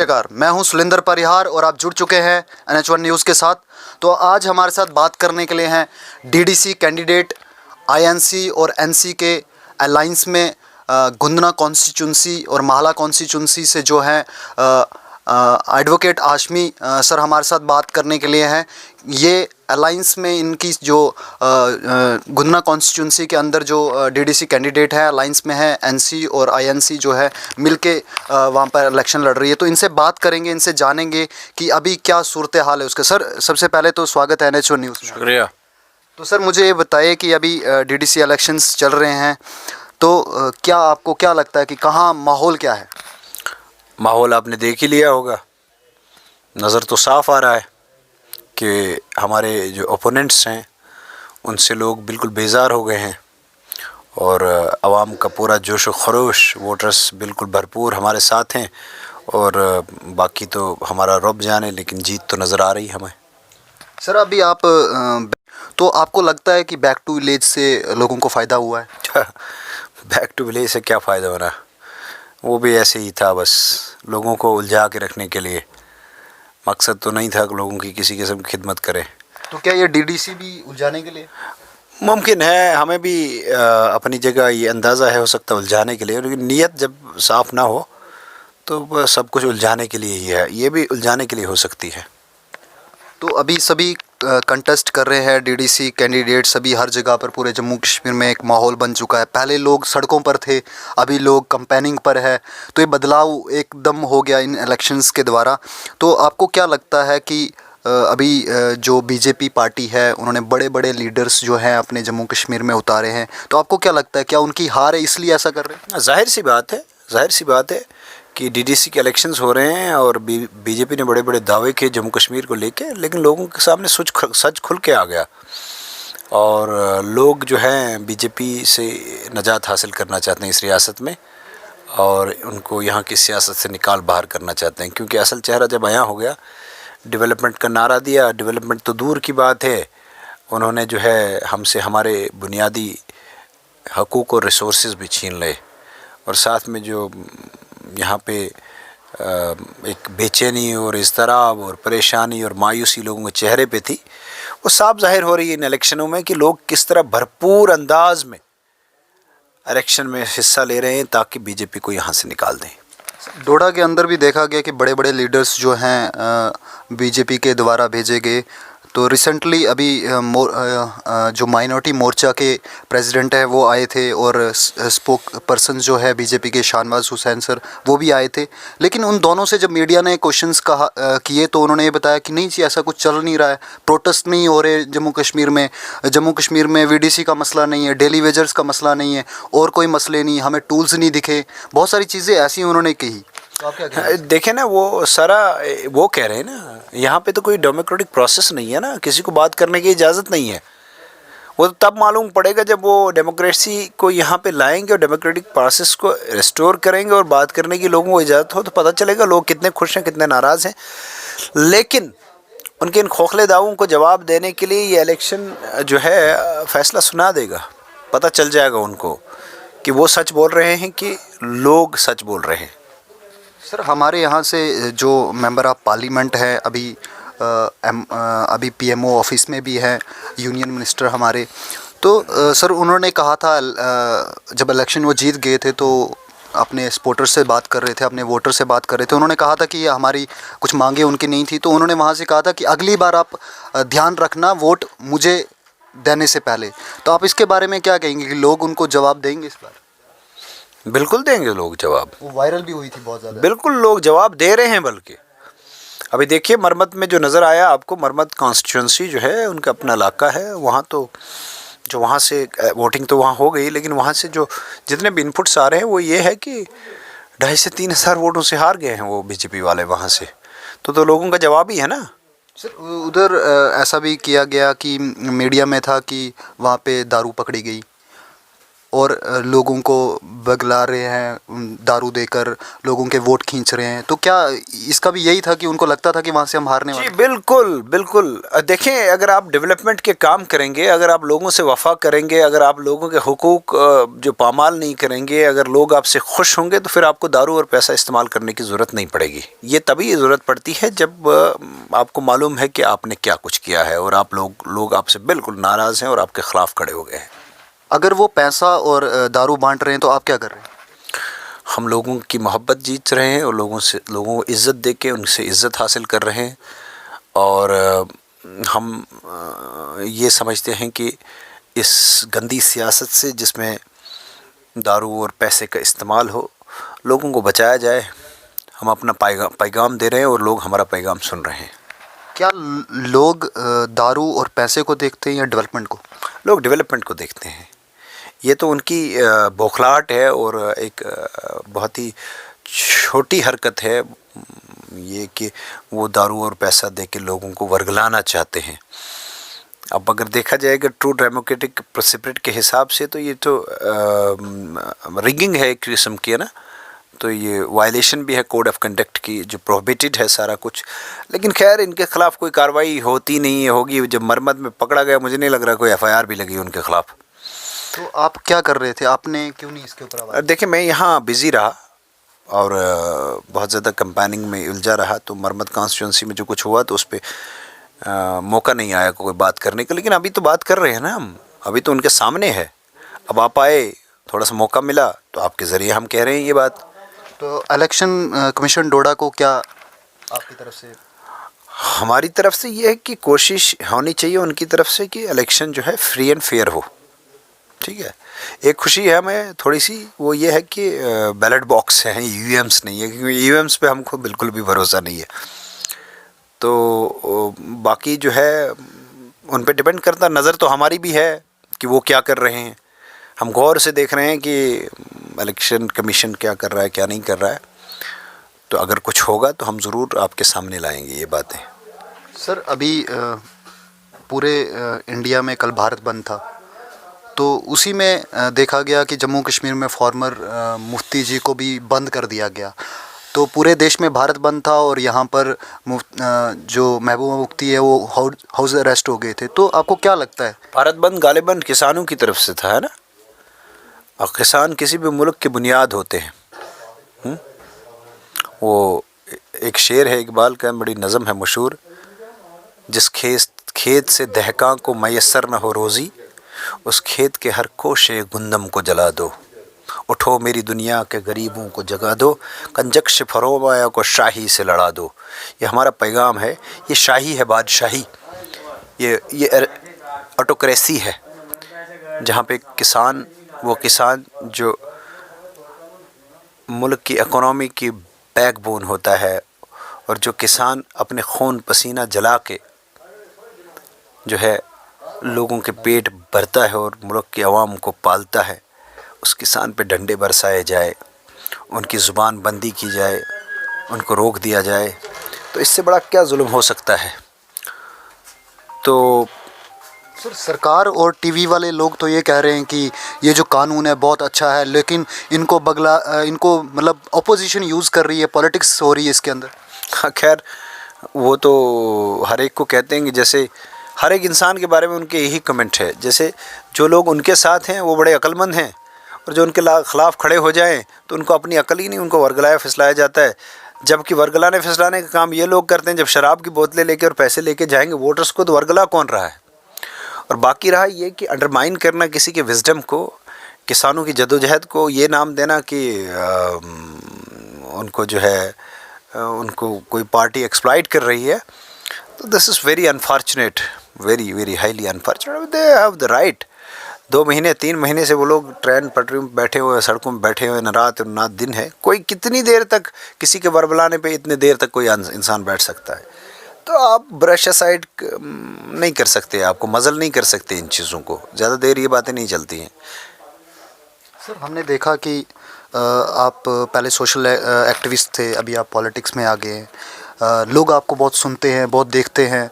नमस्कार, मैं हूं सुलिंदर परिहार और आप जुड़ चुके हैं NH1 न्यूज़ के साथ। तो आज हमारे साथ बात करने के लिए हैं DDC कैंडिडेट INC और NC के अलाइंस में गुंदना कॉन्स्टिट्यूंसी और माहला कॉन्स्टिट्यूंसी से जो है एडवोकेट आशमी सर हमारे साथ बात करने के लिए हैं। ये अलाइंस में इनकी जो गुंदना कॉन्स्टिट्यूंसी के अंदर जो DDC कैंडिडेट है अलाइंस में है, NC और INC जो है मिलके वहाँ पर इलेक्शन लड़ रही है। तो इनसे बात करेंगे, इनसे जानेंगे कि अभी क्या सूरत हाल है उसके। सर सबसे पहले तो स्वागत है NH1 न्यूज़ में। शुक्रिया। तो सर मुझे ये बताइए कि अभी DDC इलेक्शंस चल रहे हैं, तो क्या आपको क्या लगता है कि कहाँ माहौल क्या है? माहौल आपने देख ही लिया होगा, नज़र तो साफ़ आ रहा है कि हमारे जो ओपोनेंट्स हैं उनसे लोग बिल्कुल बेजार हो गए हैं और आवाम का पूरा जोश व खरोश, वोटर्स बिल्कुल भरपूर हमारे साथ हैं और बाकी तो हमारा रब जाने, लेकिन जीत तो नज़र आ रही है हमें। सर अभी आप तो आपको लगता है कि बैक टू विलेज से लोगों को फ़ायदा हुआ है? बैक टू विलेज से क्या फ़ायदा होना, वो भी ऐसे ही था, बस लोगों को उलझा के रखने के लिए। मकसद तो नहीं था कि लोगों की किसी किस्म की खिदमत करें। तो क्या ये DDC भी उलझाने के लिए? मुमकिन है, हमें भी अपनी जगह ये अंदाज़ा है, हो सकता है उलझाने के लिए, लेकिन नीयत जब साफ़ ना हो तो सब कुछ उलझाने के लिए ही है। ये भी उलझाने के लिए हो सकती है। तो अभी सभी कंटेस्ट कर रहे हैं DDC कैंडिडेट, सभी हर जगह पर पूरे जम्मू कश्मीर में एक माहौल बन चुका है। पहले लोग सड़कों पर थे, अभी लोग कैंपेनिंग पर है, तो ये बदलाव एकदम हो गया इन इलेक्शंस के द्वारा। तो आपको क्या लगता है कि अभी जो BJP पार्टी है उन्होंने बड़े बड़े लीडर्स जो हैं अपने जम्मू कश्मीर में उतारे हैं, तो आपको क्या लगता है क्या उनकी हार है इसलिए ऐसा कर रहे हैं? जाहिर सी बात है कि DDC के इलेक्शंस हो रहे हैं और BJP ने बड़े बड़े दावे किए जम्मू कश्मीर को लेके, लेकिन लोगों के सामने सच खुल के आ गया और लोग जो हैं BJP से निजात हासिल करना चाहते हैं इस रियासत में और उनको यहाँ की सियासत से निकाल बाहर करना चाहते हैं, क्योंकि असल चेहरा जब आया हो गया, डेवलपमेंट का नारा दिया। डेवलपमेंट तो दूर की बात है, उन्होंने जो है हमसे हमारे बुनियादी हकूक़ और रिसोर्सेज भी छीन ले और साथ में जो यहाँ पे एक बेचैनी और इज़्तिराब और परेशानी और मायूसी लोगों के चेहरे पे थी, वो साफ ज़ाहिर हो रही है इन इलेक्शनों में कि लोग किस तरह भरपूर अंदाज में इलेक्शन में हिस्सा ले रहे हैं ताकि BJP को यहाँ से निकाल दें। डोडा के अंदर भी देखा गया कि बड़े बड़े लीडर्स जो हैं BJP के द्वारा भेजे गए। तो रिसेंटली अभी जो माइनॉरिटी मोर्चा के प्रेसिडेंट है वो आए थे और स्पोक पर्सन जो है BJP के शाहनवाज हुसैन सर वो भी आए थे। लेकिन उन दोनों से जब मीडिया ने क्वेश्चंस किए तो उन्होंने ये बताया कि नहीं जी ऐसा कुछ चल नहीं रहा है, प्रोटेस्ट नहीं हो रहे जम्मू कश्मीर में VDC का मसला नहीं है, डेली वेजर्स का मसला नहीं है और कोई मसले नहीं, हमें टूल्स नहीं दिखे, बहुत सारी चीज़ें ऐसी उन्होंने कही। तो आप क्या कह रहे हैं? देखें ना, वो सारा वो कह रहे हैं ना, यहाँ पे तो कोई डेमोक्रेटिक प्रोसेस नहीं है ना, किसी को बात करने की इजाज़त नहीं है। वो तो तब मालूम पड़ेगा जब वो डेमोक्रेसी को यहाँ पे लाएंगे और डेमोक्रेटिक प्रोसेस को रिस्टोर करेंगे और बात करने की लोगों को इजाज़त हो, तो पता चलेगा लोग कितने खुश हैं, कितने नाराज़ हैं। लेकिन उनके इन खोखले दावों को जवाब देने के लिए ये इलेक्शन जो है फ़ैसला सुना देगा, पता चल जाएगा उनको कि वो सच बोल रहे हैं कि लोग सच बोल रहे हैं। सर हमारे यहाँ से जो मेंबर ऑफ पार्लियामेंट है अभी PMO ऑफिस में भी है, यूनियन मिनिस्टर हमारे, तो सर उन्होंने कहा था जब इलेक्शन वो जीत गए थे तो अपने सपोर्टर से बात कर रहे थे, अपने वोटर से बात कर रहे थे, उन्होंने कहा था कि हमारी कुछ मांगे उनकी नहीं थी, तो उन्होंने वहाँ से कहा था कि अगली बार आप ध्यान रखना वोट मुझे देने से पहले। तो आप इसके बारे में क्या कहेंगे कि लोग उनको जवाब देंगे इस बार? बिल्कुल देंगे लोग जवाब, वो वायरल भी हुई थी बहुत ज़्यादा। बिल्कुल लोग जवाब दे रहे हैं। बल्कि अभी देखिए मरमत में जो नज़र आया आपको, मरमत कॉन्स्टिट्यूंसी जो है उनका अपना इलाका है, वहाँ तो जो वहाँ से वोटिंग तो वहाँ हो गई, लेकिन वहाँ से जो जितने भी इनपुट्स आ रहे हैं वो ये है कि 2,500 से 3,000 वोटों से हार गए हैं वो BJP वाले वहाँ से। तो लोगों का जवाब ही है ना। सर उधर ऐसा भी किया गया कि मीडिया में था कि वहाँ पे दारू पकड़ी गई। और लोगों को बगला रहे हैं, दारू देकर लोगों के वोट खींच रहे हैं, तो क्या इसका भी यही था कि उनको लगता था कि वहाँ से हम हारने वाले? जी बिल्कुल बिल्कुल। देखें, अगर आप डेवलपमेंट के काम करेंगे, अगर आप लोगों से वफा करेंगे, अगर आप लोगों के हुकूक जो पामाल नहीं करेंगे, अगर लोग आपसे खुश होंगे, तो फिर आपको दारू और पैसा इस्तेमाल करने की ज़रूरत नहीं पड़ेगी। ये तभी ज़रूरत पड़ती है जब आपको मालूम है कि आपने क्या कुछ किया है और आप लोग आपसे बिल्कुल नाराज़ हैं और आपके ख़िलाफ़ खड़े हो गए हैं। अगर वो पैसा और दारू बांट रहे हैं तो आप क्या कर रहे हैं? हम लोगों की मोहब्बत जीत रहे हैं और लोगों को इज़्ज़त दे के उनसे इज़्ज़त हासिल कर रहे हैं। और हम ये समझते हैं कि इस गंदी सियासत से, जिसमें दारू और पैसे का इस्तेमाल हो, लोगों को बचाया जाए। हम अपना पैगाम दे रहे हैं और लोग हमारा पैगाम सुन रहे हैं। क्या लोग दारू और पैसे को देखते हैं या डेवलपमेंट को? लोग डेवलपमेंट को देखते हैं। ये तो उनकी बौखलाहट है और एक बहुत ही छोटी हरकत है ये कि वो दारू और पैसा दे के लोगों को वर्गलाना चाहते हैं। अब अगर देखा जाएगा ट्रू डेमोक्रेटिक प्रिंसिपल के हिसाब से, तो ये तो रिगिंग है एक किस्म की, है ना। तो ये वायलेशन भी है कोड ऑफ कंडक्ट की, जो प्रोहिबिटेड है सारा कुछ। लेकिन खैर, इनके ख़िलाफ़ कोई कार्रवाई होती नहीं होगी। जब मरमत में पकड़ा गया, मुझे नहीं लग रहा कोई FIR भी लगी उनके ख़िलाफ़। तो आप क्या कर रहे थे? आपने क्यों नहीं इसके ऊपर आवाज़? देखिए, मैं यहाँ बिज़ी रहा और बहुत ज़्यादा कैंपेनिंग में उलझा रहा, तो मरमत कॉन्स्टिट्यूंसी में जो कुछ हुआ तो उस पर मौका नहीं आया कोई बात करने का। लेकिन अभी तो बात कर रहे हैं ना हम, अभी तो उनके सामने है। अब आप आए, थोड़ा सा मौका मिला, तो आपके ज़रिए हम कह रहे हैं ये बात। तो इलेक्शन कमीशन डोडा को क्या आपकी तरफ से? हमारी तरफ से ये है कि कोशिश होनी चाहिए उनकी तरफ से कि इलेक्शन जो है फ्री एंड फेयर हो। ठीक है। एक खुशी है हमें थोड़ी सी, वो ये है कि बैलेट बॉक्स हैं, EVMs नहीं है, क्योंकि EVMs पे हमको बिल्कुल भी भरोसा नहीं है। तो बाकी जो है उन पे डिपेंड करता, नज़र तो हमारी भी है कि वो क्या कर रहे हैं। हम गौर से देख रहे हैं कि इलेक्शन कमीशन क्या कर रहा है, क्या नहीं कर रहा है। तो अगर कुछ होगा तो हम ज़रूर आपके सामने लाएंगे ये बातें। सर, अभी पूरे इंडिया में कल भारत बंद था, तो उसी में देखा गया कि जम्मू कश्मीर में फॉर्मर मुफ्ती जी को भी बंद कर दिया गया। तो पूरे देश में भारत बंद था और यहाँ पर जो महबूबा मुफ्ती है वो हाउस अरेस्ट हो गए थे। तो आपको क्या लगता है? भारत बंद गालिबन किसानों की तरफ से था, है ना। और किसान किसी भी मुल्क की बुनियाद होते हैं। वो एक शेर है इकबाल का, बड़ी नज़म है मशहूर, जिस खेत से दहकां को मैसर न हो रोज़ी, उस खेत के हर कोशे गुंदम को जला दो। उठो मेरी दुनिया के गरीबों को जगा दो, कंजक्श फरोमाया को शाही से लड़ा दो। ये हमारा पैगाम है। ये शाही है, बादशाही, ये ऑटोक्रेसी है, जहाँ पे किसान, वो किसान जो मुल्क की इकोनॉमी की बैकबोन होता है, और जो किसान अपने खून पसीना जला के जो है लोगों के पेट भरता है और मुल्क की आवाम को पालता है, उस किसान पे डंडे बरसाए जाए, उनकी ज़ुबान बंदी की जाए, उनको रोक दिया जाए, तो इससे बड़ा क्या जुल्म हो सकता है। तो सर, सरकार और टीवी वाले लोग तो ये कह रहे हैं कि ये जो कानून है बहुत अच्छा है, लेकिन इनको इनको मतलब अपोजिशन यूज़ कर रही है, पॉलिटिक्स हो रही है इसके अंदर। हाँ, खैर वो तो हर एक को कहते हैं कि जैसे हर एक इंसान के बारे में उनके यही कमेंट है, जैसे जो लोग उनके साथ हैं वो बड़े अक्लमंद हैं, और जो उनके ख़िलाफ़ खड़े हो जाएं तो उनको अपनी अकल ही नहीं, उनको वर्गलाया फिसलाया जाता है। जबकि वर्गलाने फिसलाने का काम ये लोग करते हैं, जब शराब की बोतलें लेके और पैसे लेके जाएंगे वोटर्स को, तो वर्गला कौन रहा है। और बाकी रहा ये कि अंडरमाइन करना किसी के विजडम को, किसानों की जदोजहद को, ये नाम देना कि उनको जो है उनको कोई पार्टी एक्सप्लॉइट कर रही है, तो this is very unfortunate, very very highly unfortunate. They have the right. 2 महीने 3 महीने से वो लोग ट्रेन पटरी में बैठे हुए, सड़कों में बैठे हुए, न रात न दिन है। कोई कितनी देर तक किसी के वर्बलाने पे इतने देर तक कोई इंसान बैठ सकता है। तो आप ब्रश असाइड नहीं कर सकते, आपको मज़ल नहीं कर सकते इन चीज़ों को, ज़्यादा देर ये बातें नहीं चलती हैं। सर, हमने देखा कि आप पहले सोशल एक्टिविस्ट थे, अभी आप पॉलिटिक्स में आ गए हैं। लोग आपको बहुत सुनते हैं, बहुत देखते हैं।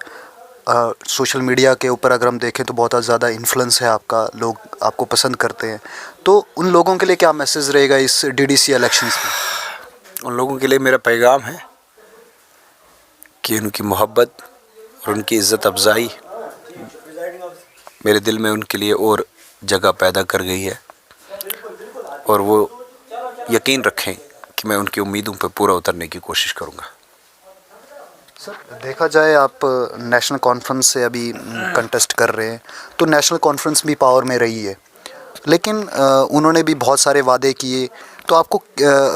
सोशल मीडिया के ऊपर अगर हम देखें तो बहुत ज़्यादा इन्फ्लुएंस है आपका, लोग आपको पसंद करते हैं, तो उन लोगों के लिए क्या मैसेज रहेगा इस डीडीसी इलेक्शंस में? उन लोगों के लिए मेरा पैगाम है कि उनकी मोहब्बत और उनकी इज़्ज़त अफजाई मेरे दिल में उनके लिए और जगह पैदा कर गई है, और वो यकीन रखें कि मैं उनकी उम्मीदों पर पूरा उतरने की कोशिश करूँगा। सर, देखा जाए आप नेशनल कॉन्फ्रेंस से अभी कंटेस्ट कर रहे हैं, तो नेशनल कॉन्फ्रेंस भी पावर में रही है, लेकिन उन्होंने भी बहुत सारे वादे किए, तो आपको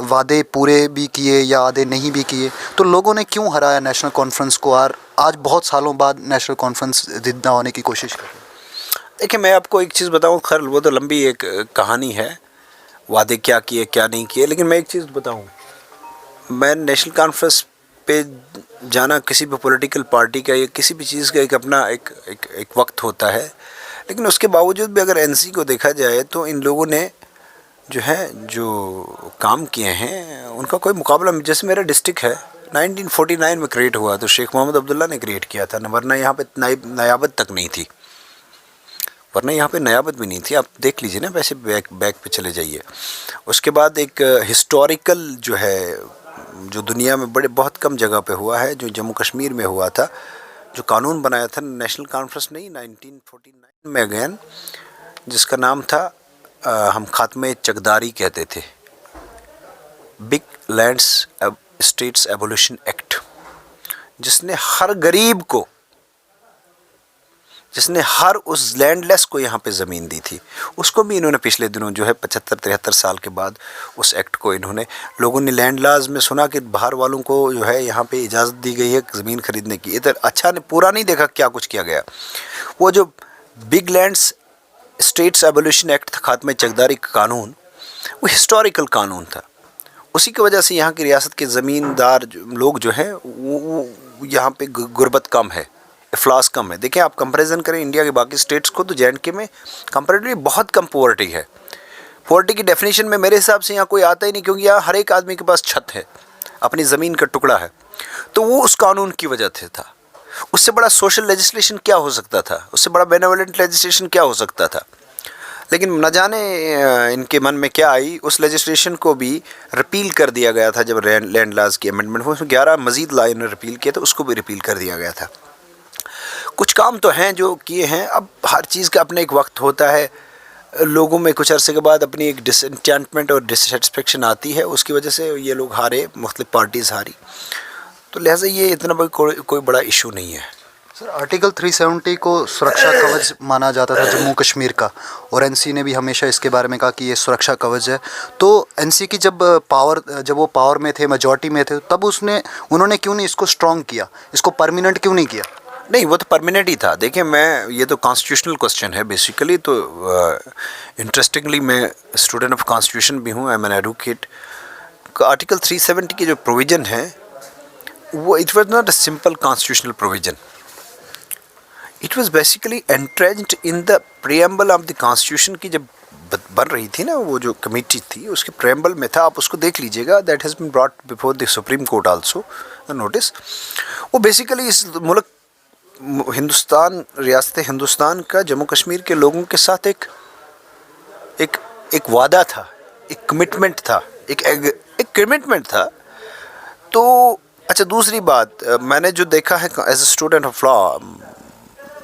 वादे पूरे भी किए या आधे नहीं भी किए, तो लोगों ने क्यों हराया नेशनल कॉन्फ्रेंस को और आज बहुत सालों बाद नेशनल कॉन्फ्रेंस जिंदा होने की कोशिश कर रहे हैं? देखिए, मैं आपको एक चीज़ बताऊं, खैर वो तो लंबी एक कहानी है, वादे क्या किए क्या नहीं किए, लेकिन मैं एक चीज़ बताऊं, मैं नेशनल कॉन्फ्रेंस पे जाना किसी भी पॉलिटिकल पार्टी का या किसी भी चीज़ का एक अपना एक वक्त होता है, लेकिन उसके बावजूद भी अगर एनसी को देखा जाए तो इन लोगों ने जो काम किए हैं उनका कोई मुकाबला, जैसे मेरा डिस्ट्रिक्ट है 1949 में क्रिएट हुआ, तो शेख मोहम्मद अब्दुल्ला ने क्रिएट किया था, वरना यहाँ पे नयाबत तक नहीं थी, वरना यहाँ पे नयाबत भी नहीं थी। आप देख लीजिए ना, वैसे बैक पे चले जाइए। उसके बाद एक हिस्टोरिकल जो दुनिया में बहुत कम जगह पे हुआ है, जो जम्मू कश्मीर में हुआ था, जो कानून बनाया था नेशनल कॉन्फ्रेंस ने 1949 में अगेन, जिसका नाम था हम खात्मे चकदारी कहते थे, big lands states abolition act, जिसने हर गरीब को, जिसने हर उस लैंडलेस को यहाँ पे ज़मीन दी थी, उसको भी इन्होंने पिछले दिनों 75-73 साल के बाद उस एक्ट को इन्होंने, लोगों ने लैंड लाज में सुना कि बाहर वालों को यहाँ पे इजाज़त दी गई है ज़मीन ख़रीदने की, इधर अच्छा ने पूरा नहीं देखा क्या कुछ किया गया। वो जो big lands states abolition act था, खात्मे चकदारी का कानून, वो हिस्टोरिकल कानून था। उसी की वजह से यहाँ की रियासत के ज़मींदार लोग जो हैं वो यहाँ पे गुर्बत कम है, इफ्लास कम है। देखिए, आप कंपैरिजन करें इंडिया के बाकी स्टेट्स को, तो जे.एंड.के में कंपैरेटिवली बहुत कम पॉवर्टी है। पॉवर्टी की डेफिनेशन में मेरे हिसाब से यहाँ कोई आता ही नहीं, क्योंकि यहाँ हर एक आदमी के पास छत है, अपनी ज़मीन का टुकड़ा है। तो वो उस कानून की वजह से था। उससे बड़ा सोशल लेजिस्लेशन क्या हो सकता था, उससे बड़ा बेनेवोलेंट लेजिस्लेशन क्या हो सकता था। लेकिन न जाने इनके मन में क्या आई, उस लेजिस्लेशन को भी रिपील कर दिया गया था। जब लैंड लॉज की अमेंडमेंट हुई, उसमें 11 मजीद लॉ इन्होंने रिपील किया, तो उसको भी रिपील कर दिया गया था। कुछ काम तो हैं जो किए हैं। अब हर चीज़ का अपना एक वक्त होता है, लोगों में कुछ अरसे के बाद अपनी एक डिसएंचेंटमेंट और डिससेटिस्फेक्शन आती है, उसकी वजह से ये लोग हारे, मुख्तलिफ पार्टीज़ हारी, तो लिहाजा ये इतना कोई बड़ा इशू नहीं है। सर, आर्टिकल 370 को सुरक्षा कवच माना जाता था जम्मू कश्मीर का, और एनसी ने भी हमेशा इसके बारे में कहा कि ये सुरक्षा कवच है। तो एनसी की जब वो पावर में थे, मेजॉरिटी में थे, तब उन्होंने क्यों नहीं इसको स्ट्रॉन्ग किया, इसको परमानेंट क्यों नहीं किया? नहीं, वो तो परमानेंट ही था। देखिए, ये तो कॉन्स्टिट्यूशनल क्वेश्चन है बेसिकली, तो इंटरेस्टिंगली मैं स्टूडेंट ऑफ कॉन्स्टिट्यूशन भी हूँ, I am an advocate. Article 370 की जो प्रोविज़न है वो it was not a simple constitutional provision, it was basically entrenched in the preamble of the constitution की जब बन रही थी ना, वो जो कमेटी थी उसके प्रीएम्बल में था, आप उसको देख लीजिएगा, that has been brought before the supreme court also notice. वो बेसिकली इस मुल्क हिंदुस्तान, रियासत हिंदुस्तान का जम्मू कश्मीर के लोगों के साथ एक वादा था, एक कमिटमेंट था, एक कमिटमेंट था। तो अच्छा, दूसरी बात, मैंने जो देखा है as a student of law,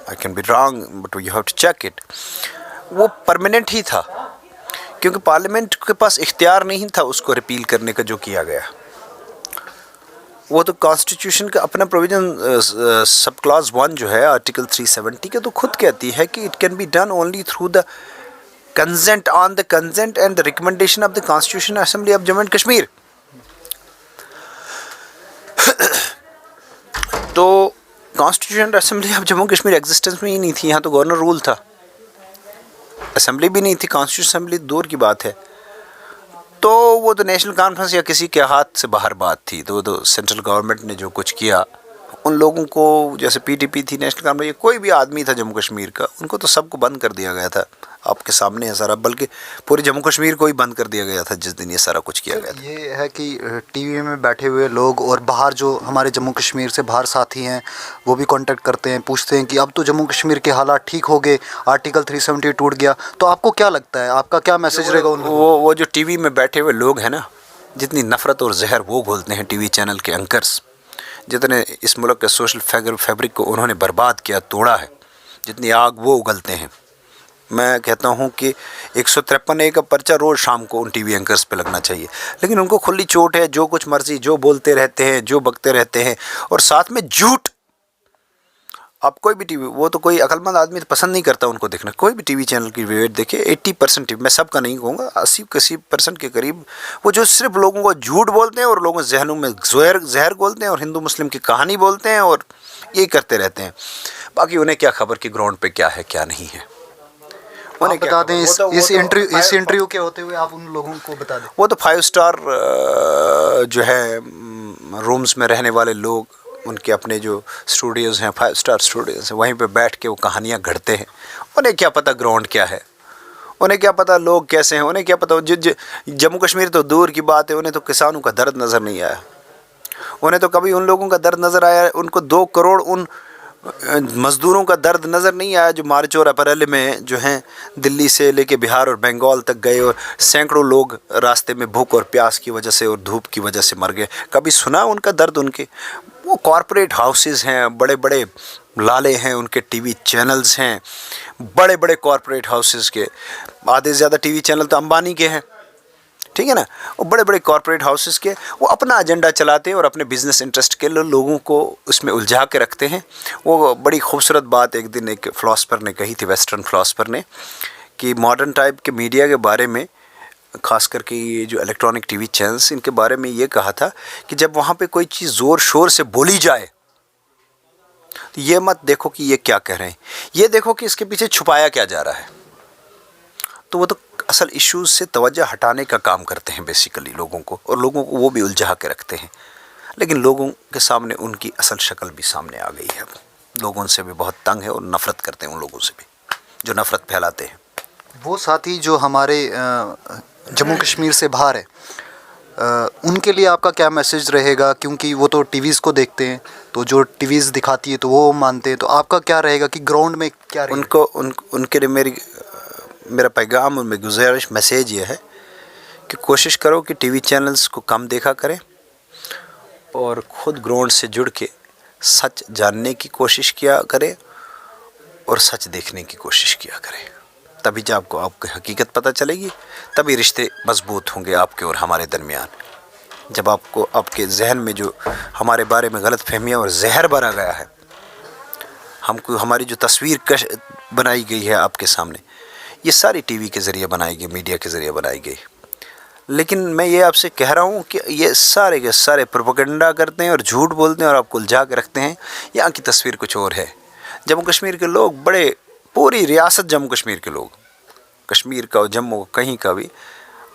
I can be wrong but you have to check it, वो परमानेंट ही था, क्योंकि पार्लियामेंट के पास इख्तियार नहीं था उसको रिपील करने का जो किया गया। वो तो कॉन्स्टिट्यूशन का अपना प्रोविज़न सब क्लॉज 1 जो है आर्टिकल 370 के, तो खुद कहती है कि it can be done only through the consent on the consent and the recommendation of the constitution assembly of Jammu and Kashmir. तो constitution assembly of Jammu Kashmir existence में ही नहीं थी, यहाँ तो गवर्नर रूल था, असेंबली भी नहीं थी, कॉन्स्टिट्यूशन असेंबली दूर की बात है। तो वो तो नेशनल कॉन्फ्रेंस या किसी के हाथ से बाहर बात थी, तो सेंट्रल गवर्नमेंट ने जो कुछ किया उन लोगों को, जैसे पीटीपी थी, नेशनल कॉन्फ्रेंस, ये कोई भी आदमी था जम्मू कश्मीर का, उनको तो सबको बंद कर दिया गया था। आपके सामने है सारा, बल्कि पूरे जम्मू कश्मीर को ही बंद कर दिया गया था जिस दिन ये सारा कुछ किया गया था। ये है कि टीवी में बैठे हुए लोग और बाहर जो हमारे जम्मू कश्मीर से बाहर साथी हैं वो भी कांटेक्ट करते हैं, पूछते हैं कि अब तो जम्मू कश्मीर के हालात ठीक हो गए, आर्टिकल 370 टूट गया, तो आपको क्या लगता है, आपका क्या मैसेज रहेगा उन लोगों वो जो टीवी में बैठे हुए लोग हैं ना, जितनी नफ़रत और जहर वो घोलते हैं टीवी चैनल के एंकर्स, जितने इस मुल्क के सोशल फैब्रिक को उन्होंने बर्बाद किया, तोड़ा है, जितनी आग वो उगलते हैं, मैं कहता हूं कि 153A का पर्चा रोज़ शाम को उन टीवी एंकर्स पे लगना चाहिए। लेकिन उनको खुली चोट है, जो कुछ मर्जी जो बोलते रहते हैं, जो बकते रहते हैं, और साथ में झूठ। अब कोई भी टीवी, वो तो कोई अक्लमंद आदमी तो पसंद नहीं करता उनको देखना, कोई भी टीवी चैनल की डिबेट देखिए, 80%, मैं सबका नहीं कहूँगा, 80% के करीब वो जो सिर्फ लोगों को झूठ बोलते हैं और लोगों के जहनों में जहर घोलते हैं और हिंदू मुस्लिम की कहानी बोलते हैं और यही करते रहते हैं। बाकी उन्हें क्या खबर कि ग्राउंड पे क्या है क्या नहीं है। आप बता दें, इस इंटरव्यू के होते हुए आप उन लोगों को बता दें। वो तो 5 स्टार जो है रूम्स में रहने वाले लोग, उनके अपने जो स्टूडियोज़ हैं, 5 स्टार स्टूडियोज़ हैं, वहीं पे बैठ के वो कहानियाँ घड़ते हैं। उन्हें क्या पता ग्राउंड क्या है, उन्हें क्या पता लोग कैसे हैं, उन्हें क्या पता। जम्मू कश्मीर तो दूर की बात है, उन्हें तो किसानों का दर्द नज़र नहीं आया, उन्हें तो कभी उन लोगों का दर्द नज़र आया, उनको 2 करोड़ उन मज़दूरों का दर्द नज़र नहीं आया जो मार्च और अप्रैल में जो हैं दिल्ली से लेके बिहार और बंगाल तक गए और सैकड़ों लोग रास्ते में भूख और प्यास की वजह से और धूप की वजह से मर गए। कभी सुना उनका दर्द? उनके वो कॉरपोरेट हाउसेस हैं, बड़े बड़े लाले हैं, उनके टीवी चैनल्स हैं, बड़े बड़े कॉरपोरेट हाउसेस के आधे से ज़्यादा टीवी चैनल तो अंबानी के हैं, ठीक है ना। वो बड़े बड़े कॉरपोरेट हाउसेस के वो अपना एजेंडा चलाते हैं और अपने बिजनेस इंटरेस्ट के लोगों को उसमें उलझा के रखते हैं। वो बड़ी खूबसूरत बात एक दिन एक फ़िलासफ़र ने कही थी, वेस्टर्न फ़िलासफ़र ने, कि मॉडर्न टाइप के मीडिया के बारे में, ख़ास करके ये जो इलेक्ट्रॉनिक टीवी चैनल्स, इनके बारे में ये कहा था कि जब वहाँ पे कोई चीज़ ज़ोर शोर से बोली जाए तो ये मत देखो कि ये क्या कह रहे हैं, ये देखो कि इसके पीछे छुपाया क्या जा रहा है। तो वो तो असल इश्यूज़ से तवज्जो हटाने का काम करते हैं बेसिकली लोगों को, और लोगों को वो भी उलझा के रखते हैं। लेकिन लोगों के सामने उनकी असल शक्ल भी सामने आ गई है। लोगों से भी बहुत तंग है और नफ़रत करते हैं उन लोगों से भी जो नफ़रत फैलाते हैं। वो साथी जो हमारे जम्मू कश्मीर से बाहर है, उनके लिए आपका क्या मैसेज रहेगा? क्योंकि वो तो टीवीज़ को देखते हैं, तो जो टीवीज़ दिखाती है तो वो मानते हैं, तो आपका क्या रहेगा कि ग्राउंड में क्या रहेगा? उनके लिए मेरा पैगाम और मेरी गुजारिश मैसेज ये है कि कोशिश करो कि टीवी चैनल्स को कम देखा करें और ख़ुद ग्राउंड से जुड़ के सच जानने की कोशिश किया करें और सच देखने की कोशिश किया करें। तभी जब आपको आपकी हकीकत पता चलेगी, तभी रिश्ते मजबूत होंगे आपके और हमारे दरमियान। जब आपको आपके जहन में जो हमारे बारे में गलत फहमियाँ और जहर भरा गया है, हमको हमारी जो तस्वीर बनाई गई है आपके सामने, ये सारी टीवी के ज़रिए बनाई गई, मीडिया के ज़रिए बनाई गई। लेकिन मैं ये आपसे कह रहा हूँ कि ये सारे के सारे प्रोपेगेंडा करते हैं और झूठ बोलते हैं और आपको उलझा के रखते हैं। यहाँ की तस्वीर कुछ और है। जम्मू कश्मीर के लोग बड़े, पूरी रियासत जम्मू कश्मीर के लोग, कश्मीर का और जम्मू कहीं का भी,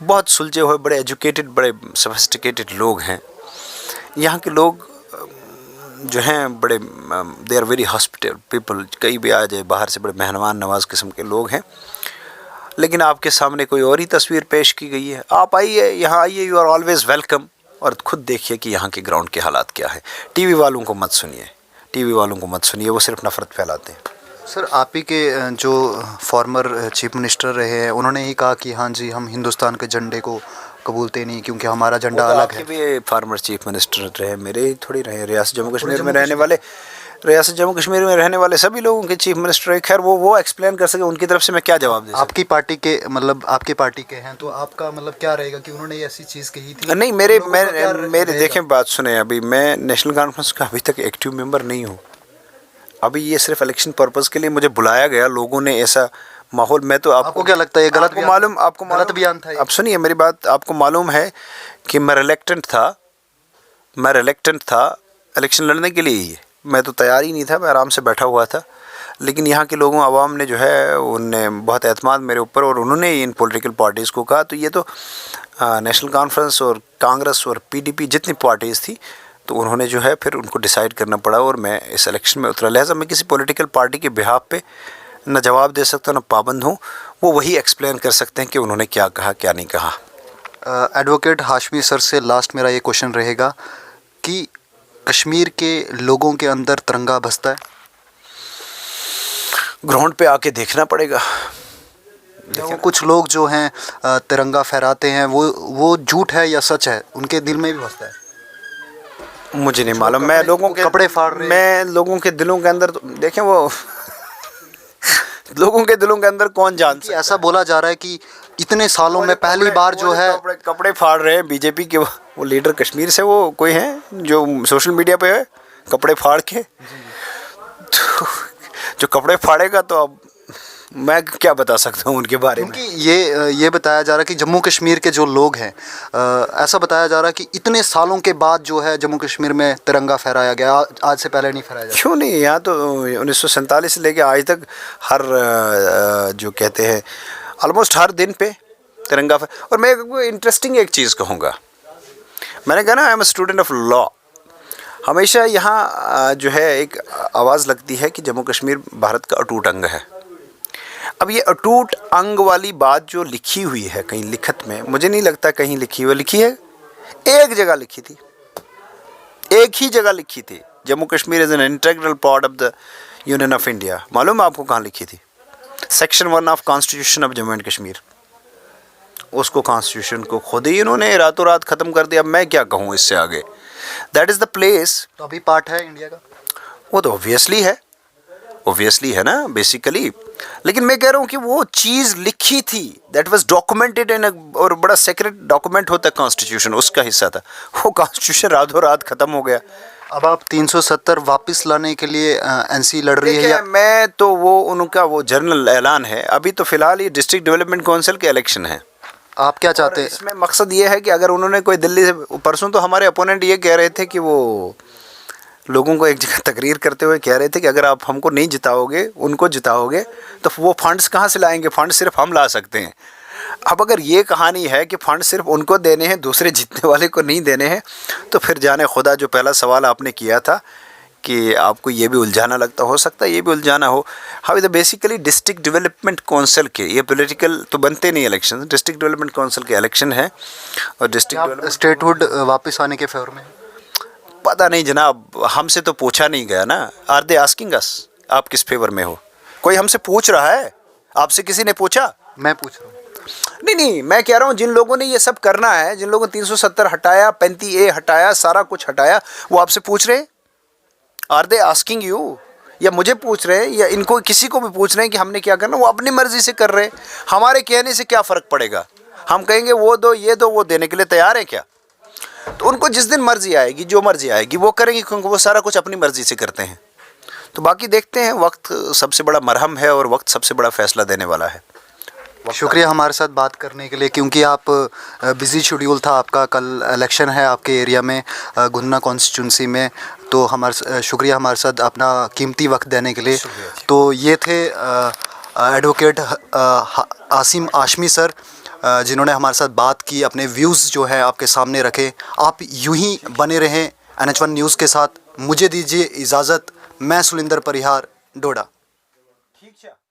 बहुत सुलझे हुए, बड़े एजुकेटेड, बड़े सोफिस्टिकेटेड लोग हैं। यहाँ के लोग जो हैं बड़े, they are very hospital people, कहीं भी आ जाए बाहर से, बड़े मेहमान नवाज किस्म के लोग हैं। लेकिन आपके सामने कोई और ही तस्वीर पेश की गई है। आप आइए, यहाँ आइए, यू आर ऑलवेज़ वेलकम, और ख़ुद देखिए कि यहाँ के ग्राउंड के हालात क्या है। टीवी वालों को मत सुनिए, टीवी वालों को मत सुनिए, वो सिर्फ नफ़रत फैलाते हैं। सर, आप ही के जो फॉर्मर चीफ मिनिस्टर रहे हैं, उन्होंने ही कहा कि हाँ जी, हम हिंदुस्तान के झंडे को कबूलते नहीं क्योंकि हमारा झंडा अलग है। भी फार्मर चीफ मिनिस्टर रहे, मेरे थोड़ी रहे, रियासत जम्मू कश्मीर में रहने वाले, रियासत जम्मू कश्मीर में रहने वाले सभी लोगों के चीफ मिनिस्टर है। खैर वो एक्सप्लेन कर सके, उनकी तरफ से मैं क्या जवाब दे सकता। आपकी पार्टी के, मतलब आपके पार्टी के हैं, तो आपका मतलब क्या रहेगा कि उन्होंने ऐसी चीज़ कही थी? नहीं, मेरे देखें, बात सुने, अभी मैं नेशनल कॉन्फ्रेंस का अभी तक एक्टिव मेंबर नहीं हूँ। अभी ये सिर्फ इलेक्शन पर्पज़ के लिए मुझे बुलाया गया, लोगों ने ऐसा माहौल, मैं तो आपको क्या लगता है ये गलत आपको मालूम गलत बयान था? अब सुनिए मेरी बात, आपको मालूम है कि मैं रिलेक्टेंट था इलेक्शन लड़ने के लिए ही। मैं तो तैयार ही नहीं था, मैं आराम से बैठा हुआ था। लेकिन यहाँ के लोगों, आवाम ने जो है, उनने बहुत एतमाद मेरे ऊपर, और उन्होंने इन पॉलिटिकल पार्टीज़ को कहा। तो ये तो नेशनल कॉन्फ्रेंस और कांग्रेस और पीडीपी जितनी पार्टीज़ थी, तो उन्होंने जो है फिर उनको डिसाइड करना पड़ा और मैं इस इलेक्शन में उतरा। लिहाजा मैं किसी पॉलिटिकल पार्टी के बिहाफ पे न जवाब दे सकता न पाबंद हूँ। वो वही एक्सप्लेन कर सकते हैं कि उन्होंने क्या कहा क्या नहीं कहा। एडवोकेट हाशमी सर से लास्ट मेरा ये क्वेश्चन रहेगा कि कश्मीर के लोगों के अंदर तिरंगा बसता है? ग्राउंड पे आके देखना पड़ेगा। वो कुछ लोग जो हैं तिरंगा फहराते हैं, वो झूठ है या सच है? उनके दिल में भी बसता है? मुझे नहीं मालूम। मैं लोगों के कपड़े फाड़ रहे हैं। मैं लोगों के दिलों के अंदर देखें वो लोगों के दिलों के अंदर कौन जान सकता है? ऐसा बोला जा रहा है कि इतने सालों में पहली बार जो है कपड़े फाड़ रहे हैं बीजेपी के वो लीडर कश्मीर से वो कोई हैं जो सोशल मीडिया पे है कपड़े फाड़ के। तो जो कपड़े फाड़ेगा तो अब मैं क्या बता सकता हूँ उनके बारे में। क्योंकि ये बताया जा रहा है कि जम्मू कश्मीर के जो लोग हैं, ऐसा बताया जा रहा है कि इतने सालों के बाद जो है जम्मू कश्मीर में तिरंगा फहराया गया, आज से पहले नहीं फहराया जाता। क्यों नहीं? यहाँ तो 1947 से लेके आज तक हर जो कहते हैं ऑलमोस्ट हर दिन पे तिरंगा और मैं इंटरेस्टिंग एक चीज़ कहूँगा। मैंने कहा ना I am a student of law. हमेशा यहाँ जो है एक आवाज़ लगती है कि जम्मू कश्मीर भारत का अटूट अंग है। अब ये अटूट अंग वाली बात जो लिखी हुई है कहीं लिखत में, मुझे नहीं लगता कहीं लिखी है। एक जगह लिखी थी, एक ही जगह लिखी थी, Jammu Kashmir is an integral part of the union of India. मालूम है आपको कहाँ लिखी थी? Section 1 of constitution of Jammu and Kashmir. उसको कॉन्स्टिट्यूशन को खुद ही इन्होंने रातों रात ख़त्म कर दिया। मैं क्या कहूँ इससे आगे। That is the place. तो अभी पार्ट है इंडिया का? वो तो ऑब्वियसली है ना बेसिकली। लेकिन मैं कह रहा हूँ कि वो चीज़ लिखी थी, दैट वाज डॉक्यूमेंटेड इन, और बड़ा सेक्रेट डॉक्यूमेंट होता है कॉन्स्टिट्यूशन, उसका हिस्सा था। वो कॉन्स्टिट्यूशन रातों रात ख़त्म हो गया। अब आप 370 वापस लाने के लिए एनसी लड़ रही है या? मैं तो वो उनका वो जनरल ऐलान है। अभी तो फ़िलहाल ये डिस्ट्रिक्ट डेवलपमेंट काउंसिल के इलेक्शन है। आप क्या चाहते हैं इसमें? मकसद ये है कि अगर उन्होंने कोई दिल्ली से, परसों तो हमारे अपोनेंट ये कह रहे थे कि वो लोगों को एक जगह तकरीर करते हुए कह रहे थे कि अगर आप हमको नहीं जिताओगे, उनको जिताओगे, तो वो फंड्स कहाँ से लाएंगे? फंड सिर्फ हम ला सकते हैं। अब अगर ये कहानी है कि फ़ंड सिर्फ उनको देने हैं, दूसरे जीतने वाले को नहीं देने हैं, तो फिर जाने खुदा जो पहला सवाल आपने किया था कि आपको ये भी उलझाना लगता, हो सकता है ये भी उलझाना हो। हाँ, तो बेसिकली डिस्ट्रिक्ट डेवलपमेंट काउंसिल के, ये पॉलिटिकल तो बनते नहीं इलेक्शन, डिस्ट्रिक्ट डेवलपमेंट काउंसिल के इलेक्शन है। और डिस्ट्रिक्ट स्टेटहुड वापस आने के फेवर में? पता नहीं जनाब, हमसे तो पूछा नहीं गया ना। आर दे आस्किंग अस आप किस फेवर में हो? कोई हमसे पूछ रहा है? आपसे किसी ने पूछा? मैं पूछ रहा हूँ। नहीं, मैं कह रहा हूँ जिन लोगों ने ये सब करना है, जिन लोगों ने 370 हटाया, 35A हटाया, सारा कुछ हटाया, वो आपसे पूछ रहे हैं? Are they asking you? या मुझे पूछ रहे हैं या इनको किसी को भी पूछ रहे हैं कि हमने क्या करना? वो अपनी मर्जी से कर रहे हैं। हमारे कहने से क्या फ़र्क पड़ेगा? हम कहेंगे वो दो, ये दो, वो देने के लिए तैयार है क्या? तो उनको जिस दिन मर्जी आएगी, जो मर्जी आएगी वो करेंगे, क्योंकि वो सारा कुछ अपनी मर्जी से करते हैं। तो बाकी देखते हैं, वक्त सबसे बड़ा मरहम है और वक्त सबसे बड़ा फ़ैसला देने वाला है। शुक्रिया हमारे साथ बात करने के लिए, क्योंकि आप बिज़ी शेड्यूल था आपका, कल इलेक्शन है आपके एरिया में, गुन्ना कॉन्स्टिट्यूंसी में। तो शुक्रिया हमारे साथ अपना कीमती वक्त देने के लिए। तो ये थे एडवोकेट आसिम हाशमी सर, जिन्होंने हमारे साथ बात की, अपने व्यूज़ जो है आपके सामने रखे। आप यूं ही बने रहें NH1 न्यूज़ के साथ। मुझे दीजिए इजाज़त। मैं सुलिंदर परिहार, डोडा। ठीक है।